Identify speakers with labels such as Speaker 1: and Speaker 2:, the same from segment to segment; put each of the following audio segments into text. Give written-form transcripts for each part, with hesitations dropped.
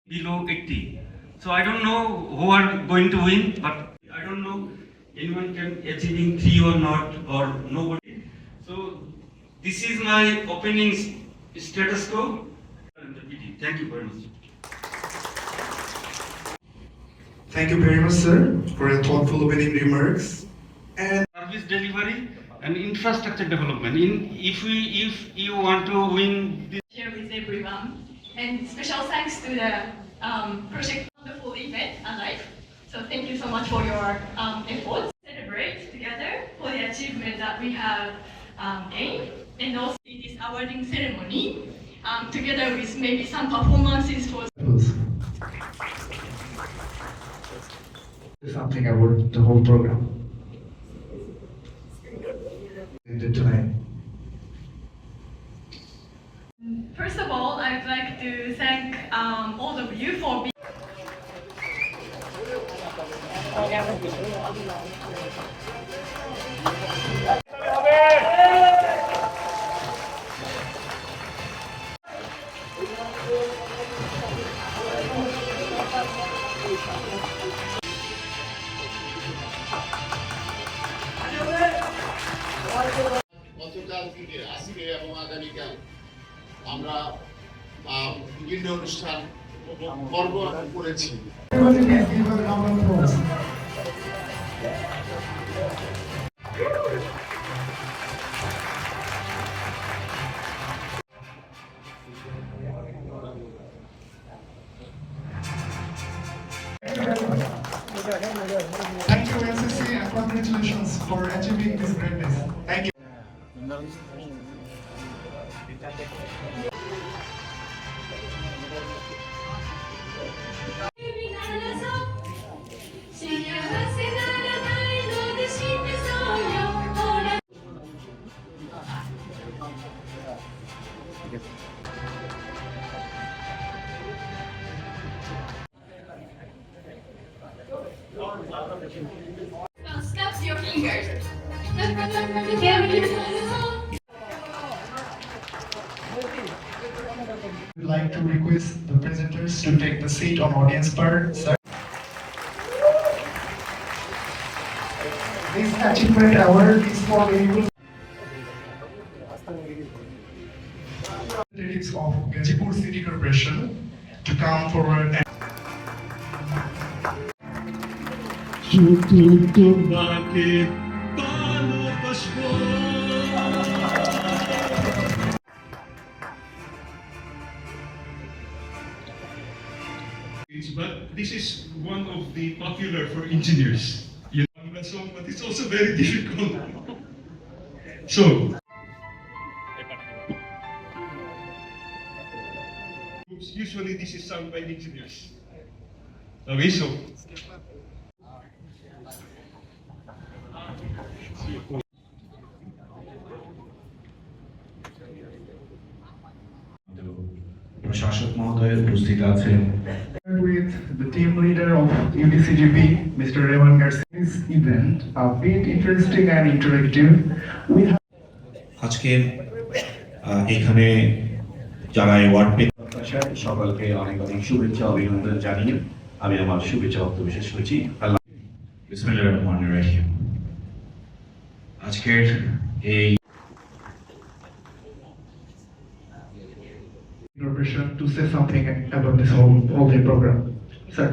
Speaker 1: below 80. So I don't know who are going to win, but I don't know anyone can achieving 3 or not or nobody. So this is my opening status quo. Thank you very much.
Speaker 2: Thank you very much, sir, for your thoughtful opening remarks. And
Speaker 1: Service delivery and infrastructure development. If you want to win this,
Speaker 3: Here with everyone. And special thanks to the project wonderful event alive. So thank you so much for your efforts. Celebrate together for the achievement that we have gained, and also this awarding ceremony together with maybe some performances for.
Speaker 2: something about the whole program. Tonight.
Speaker 3: First of all, I'd like to thank all of you for being.
Speaker 4: গতকাল থেকে আজকে এবং আগামীকাল আমরা বিভিন্ন অনুষ্ঠান পর্ব করেছি।
Speaker 2: Thank you, NCC, and congratulations for achieving this greatness. Thank you.
Speaker 3: Snap your fingers.
Speaker 2: We'd like to request the presenters to take the seat on audience part. Sir. This achievement award is for representatives of Gazipur City Corporation to come forward and
Speaker 5: but this is one of the popular for engineers. You know that song, but it's also very difficult. So, usually this is sung by engineers. Okay, so.
Speaker 6: প্রশাসক মহোদয় উপস্থিত আছেন
Speaker 2: with the team leader of UDCGP, Mr. Raymond Garcia. This event a bit interesting and interactive. We have
Speaker 6: আজকে এখানে যারা award পেয়েছেন সকলকে অনেক অনেক শুভেচ্ছা অভিনন্দন জানিয়ে আমি আমার শুভেচ্ছা বক্তব্য শেষ করছি। আল্লাহ বিসমিল্লাহির রহমানির রহিম। আজকের এই
Speaker 2: Corporation to say something about this whole day program. Sir.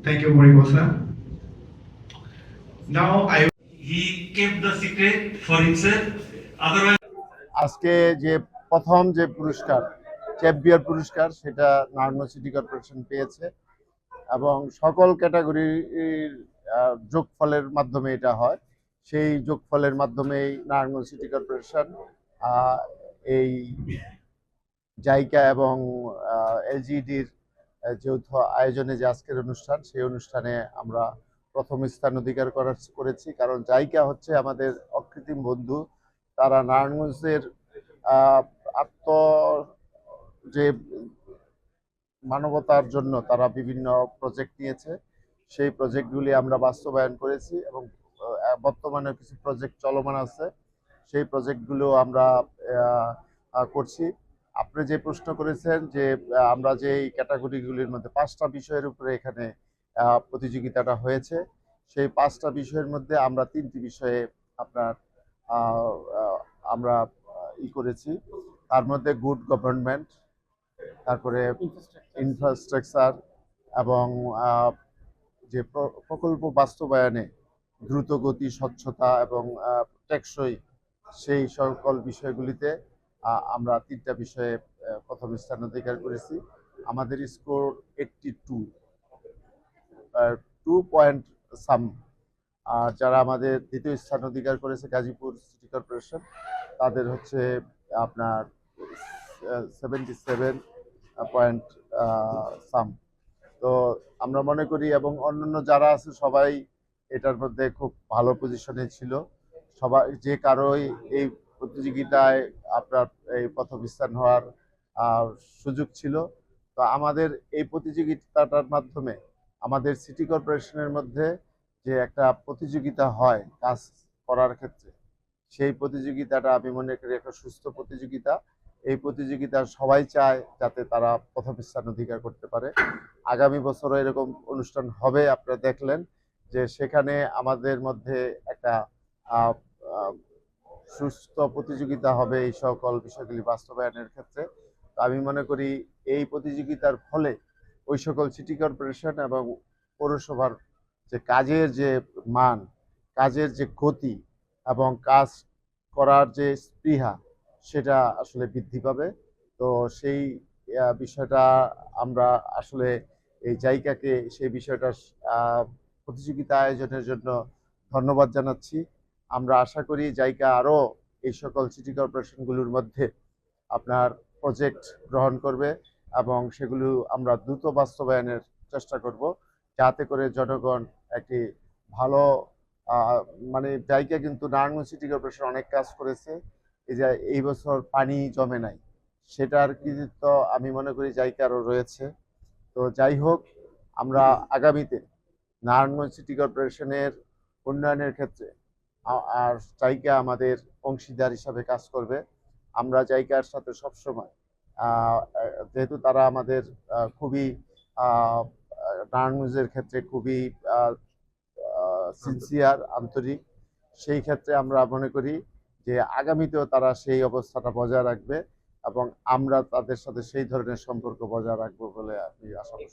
Speaker 2: Thank you very much, sir. Now
Speaker 1: he kept the secret for himself. Otherwise,
Speaker 4: আজকে যে প্রথম যে পুরস্কার চ্যাম্পিয়ন পুরস্কার সেটা নারায়ণগঞ্জ সিটি কর্পোরেশন পেয়েছে এবং সকল ক্যাটাগরির যোগফলের মাধ্যমে এটা হয়। সেই যোগফলের মাধ্যমেই নারায়ণগঞ্জ সিটি কর্পোরেশন এই জাইকা এবং এলজিডির যৌথ আয়োজনে যে আজকের অনুষ্ঠান সেই অনুষ্ঠানে আমরা প্রথম স্থান অধিকার করেছি, কারণ জাইকা হচ্ছে আমাদের অকৃত্রিম বন্ধু। তারা নারায়ণগঞ্জের আত্ম যে মানবতার জন্য তারা বিভিন্ন প্রজেক্ট নিয়েছে, সেই প্রজেক্টগুলি আমরা বাস্তবায়ন করেছি এবং বর্তমানে কিছু প্রজেক্ট চলমান আছে, সেই প্রজেক্টগুলো আমরা করছি আপনি যে প্রশ্ন করেছেন যে আমরা যে এই ক্যাটাগরিগুলির মধ্যে 5টা বিষয়ের উপরে এখানে প্রতিযোগিতাটা হয়েছে, সেই 5টা বিষয়ের মধ্যে আমরা 3টি বিষয়ে আপনার আহ, আহ, আমরা করেছি। তার মধ্যে গুড গভর্নমেন্ট, তারপরে ইনফ্রাস্ট্রাকচার এবং যে প্রকল্প বাস্তবায়নে দ্রুত গতি, স্বচ্ছতা এবং টেকসই, সেই সকল বিষয়গুলিতে আমরা 3টা বিষয়ে প্রথম স্থান অধিকার করেছি। আমাদের স্কোর 82, 2 পয়েন্ট সাম। আর যারা আমাদের দ্বিতীয় স্থান অধিকার করেছে গাজীপুর সিটি কর্পোরেশন, তাদের হচ্ছে আপনার 77 পয়েন্ট সাম। তো আমরা মনে করি এবং অন্যান্য যারা আছে সবাই এটার মধ্যে খুব ভালো পজিশনে ছিল। সবাই যে কারোই এই প্রতিযোগিতায় আপনার এই প্রথম স্থান হওয়ার সুযোগ ছিল। তো আমাদের এই প্রতিযোগিতাটার মাধ্যমে আমাদের সিটি কর্পোরেশনের মধ্যে যে একটা প্রতিযোগিতা হয় কাজ করার ক্ষেত্রে, সেই প্রতিযোগিতাটা আমি মনে করি একটা সুস্থ প্রতিযোগিতা। এই প্রতিযোগিতা সবাই চায় যাতে তারা প্রথম স্থান অধিকার করতে পারে। আগামী বছরও এরকম অনুষ্ঠান হবে, আপনারা দেখলেন যে সেখানে আমাদের মধ্যে একটা আহ, আহ, সুস্থ প্রতিযোগিতা হবে এই সকল বিষয়গুলি বাস্তবায়নের ক্ষেত্রে। তো আমি মনে করি এই প্রতিযোগিতার ফলে ওই সকল সিটি কর্পোরেশন এবং পৌরসভার যে কাজের যে মান, কাজের যে গতি এবং কাজ করার যে স্পৃহা, সেটা আসলে বৃদ্ধি পাবে। তো সেই বিষয়টা আমরা আসলে এই জায়গাকে সেই বিষয়টা প্রতিযোগিতা আয়োজনের জন্য ধন্যবাদ জানাচ্ছি। আমরা আশা করি জায়গা আরও এই সকল সিটি কর্পোরেশনগুলোর মধ্যে আপনার প্রজেক্ট গ্রহণ করবে এবং সেগুলো আমরা দ্রুত বাস্তবায়নের চেষ্টা করব, যাতে করে জনগণ একটি ভালো মানে জায়গা। কিন্তু নারায়ণগঞ্জ সিটি কর্পোরেশন অনেক কাজ করেছে, এই যে এই বছর পানি জমে নাই, সেটার কৃতিত্ব আমি মনে করি জায়গারও রয়েছে। তো যাই হোক, আমরা আগামীতে নারায়ণগঞ্জ সিটি কর্পোরেশনের উন্নয়নের ক্ষেত্রে আর জায়গা আমাদের অংশীদার হিসাবে কাজ করবে। আমরা জায়গার সাথে সবসময় যেহেতু তারা আমাদের খুবই নারায়ণগঞ্জের ক্ষেত্রে খুবই সিনসিয়ার, আন্তরিক, সেই ক্ষেত্রে আমরা মনে করি যে আগামীতেও তারা সেই অবস্থাটা বজায় রাখবে এবং আমরা তাদের সাথে সেই ধরনের সম্পর্ক বজায় রাখবো বলে আমি আশা করি।